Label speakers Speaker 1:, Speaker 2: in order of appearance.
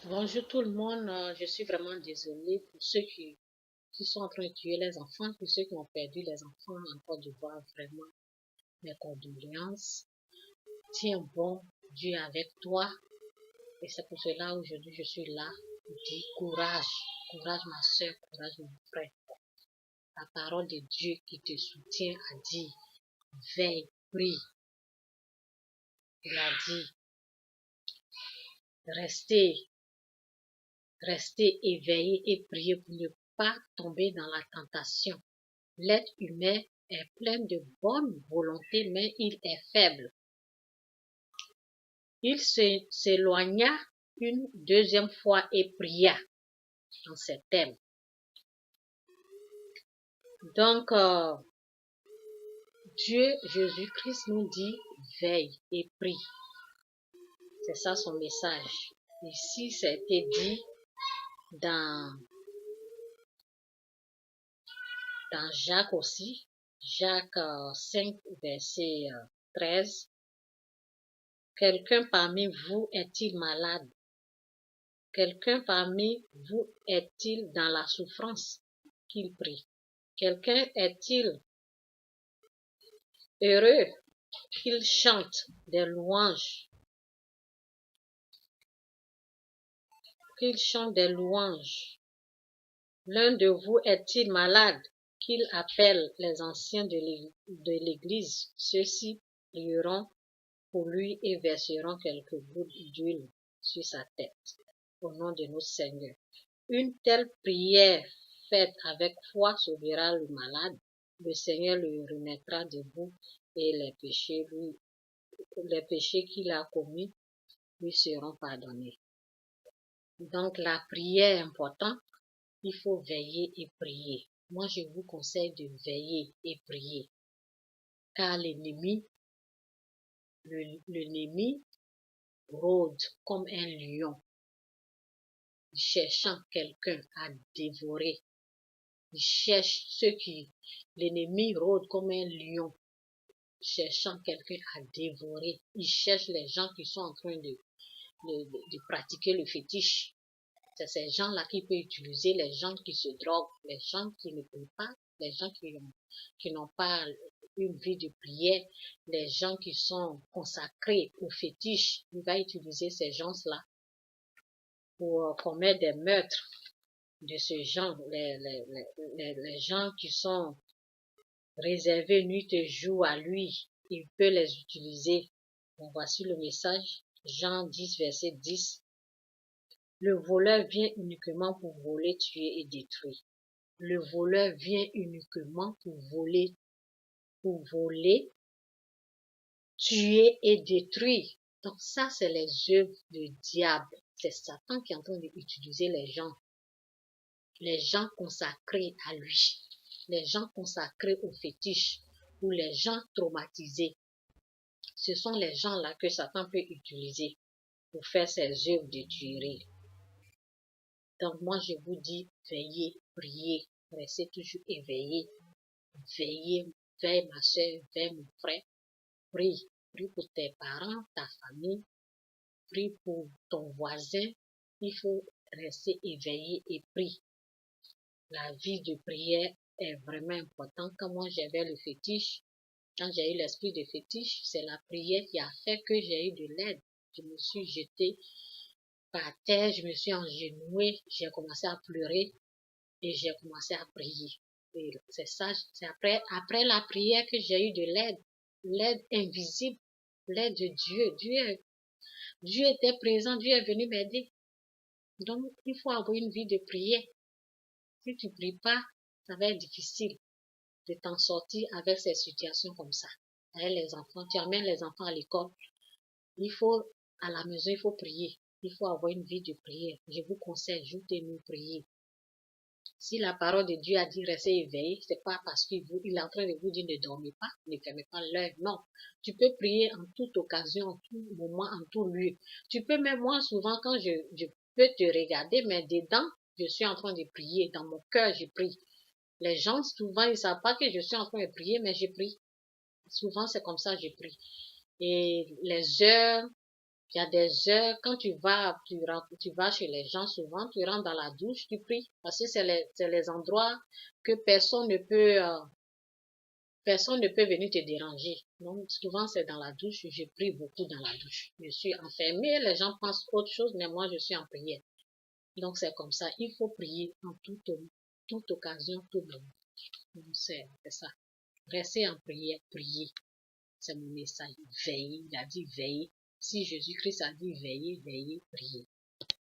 Speaker 1: Bonjour tout le monde, je suis vraiment désolée pour ceux qui sont en train de tuer les enfants, pour ceux qui ont perdu les enfants en Côte d'Ivoire, vraiment mes condoléances. Tiens bon, Dieu est avec toi et c'est pour cela aujourd'hui je suis là pour dire courage, courage ma soeur, courage mon frère. La parole de Dieu qui te soutient a dit veille, prie. Il a dit restez éveillés et priez pour ne pas tomber dans la tentation. L'être humain est plein de bonne volonté, mais il est faible. Il s'éloigna une deuxième fois et pria dans ces thèmes. Donc, Dieu, Jésus-Christ nous dit, veille et prie. C'est ça son message. Ici, ça a été dit dans Jacques aussi. Jacques 5, verset 13. Quelqu'un parmi vous est-il malade? Quelqu'un parmi vous est-il dans la souffrance? Qu'il prie. Quelqu'un est-il heureux? Qu'il chante des louanges. Qu'il chante des louanges. L'un de vous est-il malade? Qu'il appelle les anciens de l'église. Ceux-ci prieront pour lui et verseront quelques gouttes d'huile sur sa tête. Au nom de notre Seigneur. Une telle prière faite avec foi sauvera le malade. Le Seigneur le remettra debout et les péchés qu'il a commis lui seront pardonnés. Donc la prière est importante. Il faut veiller et prier. Moi, je vous conseille de veiller et prier. Car l'ennemi rôde comme un lion, cherchant quelqu'un à dévorer. Il cherche l'ennemi rôde comme un lion, cherchant quelqu'un à dévorer. Il cherche les gens qui sont en train de pratiquer le fétiche. C'est ces gens-là qui peuvent utiliser les gens qui se droguent, les gens qui ne prient pas, les gens qui n'ont pas une vie de prière, les gens qui sont consacrés au fétiche. Il va utiliser ces gens-là pour commettre des meurtres de ce genre, les gens qui sont réservés nuit et jour à lui, il peut les utiliser. Bon, voici le message, Jean 10, verset 10. Le voleur vient uniquement pour voler, tuer et détruire. Le voleur vient uniquement pour voler, tuer et détruire. Donc ça, c'est les œuvres du diable. C'est Satan qui est en train d'utiliser les gens consacrés à lui, les gens consacrés au fétiche ou les gens traumatisés. Ce sont les gens-là que Satan peut utiliser pour faire ses œuvres de tuerie. Donc moi, je vous dis, veillez, priez, restez toujours éveillés. Veillez, veille ma soeur, veille mon frère. Prie, prie pour tes parents, ta famille. Prie pour ton voisin. Il faut rester éveillé et prier. La vie de prière est vraiment importante. Quand moi j'avais le fétiche, quand j'ai eu l'esprit de fétiche, c'est la prière qui a fait que j'ai eu de l'aide. Je me suis jetée par terre, je me suis engenouée, j'ai commencé à pleurer et j'ai commencé à prier. Et c'est ça, c'est après la prière que j'ai eu de l'aide invisible, l'aide de Dieu. Dieu était présent, Dieu est venu m'aider. Donc, il faut avoir une vie de prière. Si tu ne pries pas, ça va être difficile de t'en sortir avec ces situations comme ça. Avec les enfants, tu amènes les enfants à l'école. À la maison, il faut prier. Il faut avoir une vie de prière. Je vous conseille, jour et nuit, prier. Si la parole de Dieu a dit restez éveillé, c'est pas parce qu'il est en train de vous dire ne dormez pas, ne fermez pas l'œil. Non. Tu peux prier en toute occasion, en tout moment, en tout lieu. Tu peux même, moi, souvent, quand je peux te regarder, mais dedans, je suis en train de prier. Dans mon cœur, je prie. Les gens, souvent, ils ne savent pas que je suis en train de prier, mais je prie. Souvent, c'est comme ça que je prie. Et les heures, Il y a des heures, quand tu vas chez les gens, souvent, tu rentres dans la douche, tu pries. Parce que c'est les endroits que personne ne peut venir te déranger. Donc, souvent, c'est dans la douche. Je prie beaucoup dans la douche. Je suis enfermée, les gens pensent autre chose, mais moi, je suis en prière. Donc, c'est comme ça. Il faut prier en toute occasion, tout moment. Donc, c'est ça. Restez en prière, priez. C'est mon message. Veillez. Il a dit veillez. Si Jésus-Christ a dit veillez, veillez, priez.